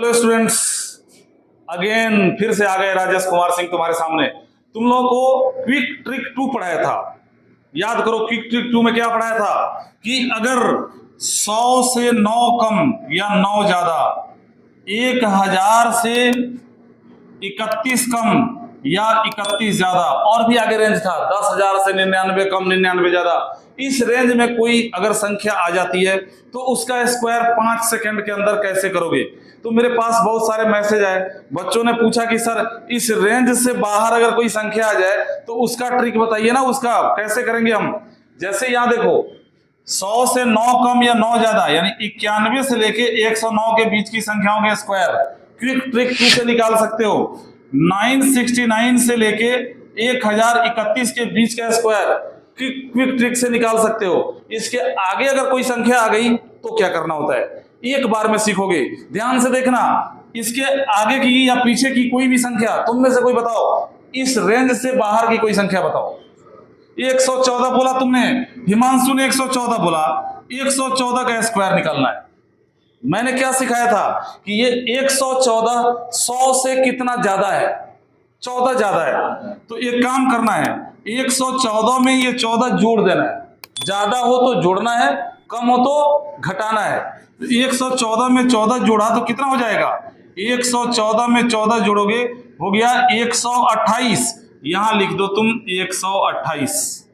Hello students, again फिर से आ गए राजेश कुमार सिंह तुम्हारे सामने। तुम लोगों को क्विक ट्रिक 2 पढ़ाया था। याद करो, क्विक ट्रिक 2 में क्या पढ़ाया था कि अगर 100 से 9 कम या 9 ज्यादा, 1000 से 31 कम या 31 ज्यादा, और भी आगे रेंज था 10,000 से 99 कम 99 ज्यादा, इस रेंज में कोई अगर संख्या आ जाती है तो उसका स्क्वायर 5 सेकंड के अंदर कैसे करोगे। तो मेरे पास बहुत सारे मैसेज आए, बच्चों ने पूछा कि सर इस रेंज से बाहर अगर कोई संख्या आ जाए तो उसका ट्रिक बताइए ना, उसका कैसे करेंगे हम। जैसे यहां देखो, 100 से 9 कम या 9 ज्यादा यानी 91 से लेके 109 के बीच की संख्याओं के स्क्वायर क्विक ट्रिक 2 से निकाल सकते हो। 969 से लेके 1031 के बीच का स्क्वायर क्विक ट्रिक से निकाल सकते हो। इसके आगे अगर कोई संख्या आ गई तो क्या करना होता है, एक बार में सीखोगे। ध्यान से देखना, इसके आगे की या पीछे की कोई भी संख्या, तुम में से कोई बताओ इस रेंज से बाहर की कोई संख्या बताओ। 114 बोला तुमने, हिमांशु ने 114 बोला, 114 का स्क्वायर निकालना है। मैंने क्या सिखाया था कि ये 114 100 से कितना ज्यादा है, 14 ज्यादा है। तो एक काम करना है, 114 में ये 14 जोड़ देना है। ज्यादा हो तो जोड़ना है, कम हो तो घटाना है। 114 में 14 जोड़ा तो कितना हो जाएगा, 114 में 14 जोड़ोगे हो गया 128। यहां लिख दो तुम 128।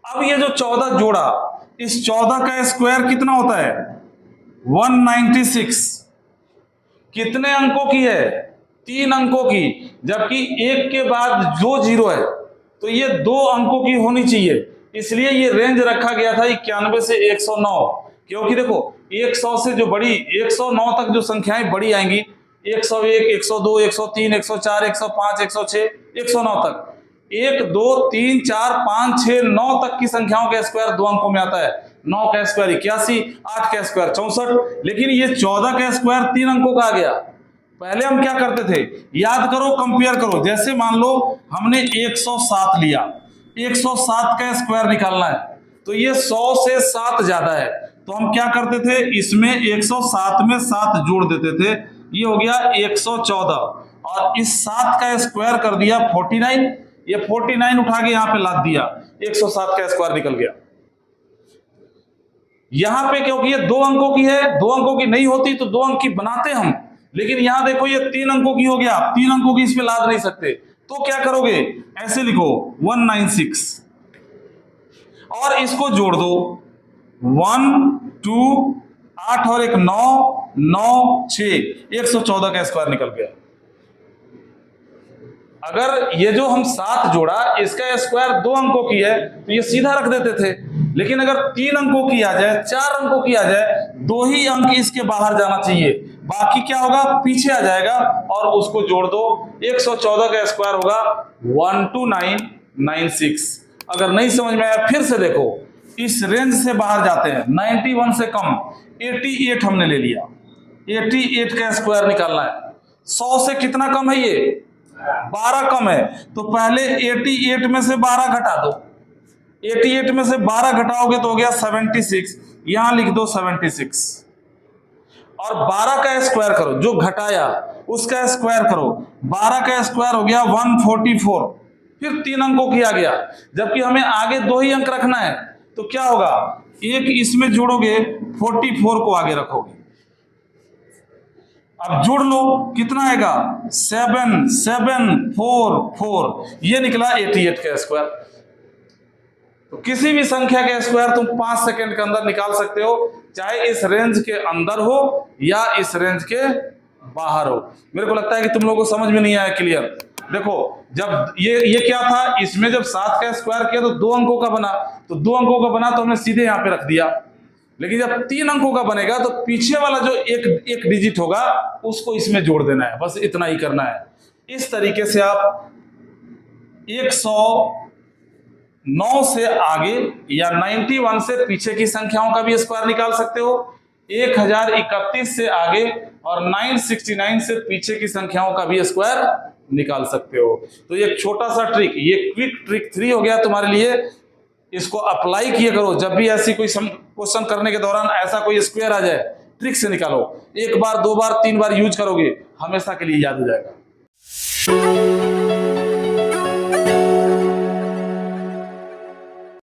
अब ये जो 14 जोड़ा, इस 14 का स्क्वायर कितना होता है, 196। कितने अंकों की है, 3 अंकों की, जबकि एक के बाद जो जीरो है तो ये 2 अंकों की होनी चाहिए। इसलिए ये रेंज रखा गया था 91 से 109, क्योंकि देखो 100 से जो बड़ी 109 तक जो संख्याएं बड़ी आएंगी, 101, 102, 103, 104, 105, 106, 109 तक, 1, 2, 3, 4, 5, 6, 9 तक की संख्याओं का स्क्वायर 2 अंकों में आता है। 9 का स्क्वायर 81, 8 का स्क्वायर 64, लेकिन ये 14 का स्क्वायर 3 अंकों का आ गया। पहले हम क्या करते थे, याद करो, कंपेयर करो। जैसे मान लो हमने 107 लिया, 107 का स्क्वायर निकालना है, तो ये 100 से 7 ज्यादा है, तो हम क्या करते थे, इसमें 107 में 7 जोड़ देते थे, ये हो गया 114, और इस 7 का स्क्वायर कर दिया 49, ये 49 उठा के यहां पे लाद दिया, 107 का स्क्वायर निकल गया। यहां पे क्योंकि ये 2 अंकों की है, 2 अंकों की नहीं होती तो 2 अंक की बनाते हम, लेकिन यहां देखो ये 3 अंकों की हो गया, 3 अंकों की इसमें लाद नहीं सकते, तो क्या करोगे, ऐसे लिखो 196 और इसको जोड़ दो 1 2 8 और 1 9 9 6, 114 का स्क्वायर निकल गया। अगर ये जो हम 7 जोड़ा इसका स्क्वायर 2 अंकों की है तो ये सीधा रख देते थे, लेकिन अगर 3 अंकों की आ जाए, 4 अंकों की आ जाए, 2 ही अंक इसके बाहर जाना चाहिए, बाकी क्या होगा, पीछे आ जाएगा, और उसको जोड़ दो, 114 का स्क्वायर होगा 12996। अगर नहीं समझ में आया फिर से देखो, इस रेंज से बाहर जाते हैं, 91 से कम 88 हमने ले लिया, 88 का स्क्वायर निकालना है। 100 से कितना कम है, ये 12 कम है, तो पहले 88 में से 12 घटा दो, 88 में से 12 घटाओगे तो हो गया 76, यहां लिख दो 76, और 12 का स्क्वायर करो, जो घटाया उसका स्क्वायर करो, 12 का स्क्वायर हो गया 144, फिर 3 अंकों की आ गया, जबकि हमें आगे 2 ही अंक रखना है, तो क्या होगा, एक इसमें जोड़ोगे 44 को आगे रखोगे, अब जोड़ लो कितना आएगा, 7 7 4 4, ये निकला 88 का स्क्वायर। तो किसी भी संख्या का स्क्वायर तुम 5 सेकंड के अंदर निकाल सकते हो, चाहे इस रेंज के अंदर हो या इस रेंज के बाहर हो। मेरे को लगता है कि तुम लोगों को समझ में नहीं आया क्लियर। देखो, जब ये क्या था, इसमें जब 7 का स्क्वायर किया तो 2 अंकों का बना, तो 2 अंकों का बना तो हमने सीधे यहां पे रख दिया, लेकिन जब 3 अंकों का बनेगा तो पीछे वाला जो एक डिजिट होगा उसको इसमें जोड़ देना है, बस इतना ही करना है। इस तरीके से आप 109 से आगे या 91 से पीछे की संख्याओं का भी स्क्वायर निकाल सकते हो, 1031 से आगे और 969 से पीछे की संख्याओं का भी स्क्वायर निकाल सकते हो। तो ये छोटा सा ट्रिक, ये क्विक ट्रिक 3 हो गया तुम्हारे लिए। इसको अप्लाई किया करो, जब भी ऐसी कोई क्वेश्चन करने के दौरान ऐसा कोई स्क्वायर आ जाए ट्रिक से निकालो। एक बार, दो बार, तीन बार यूज करोगे, हमेशा के लिए याद हो जाएगा।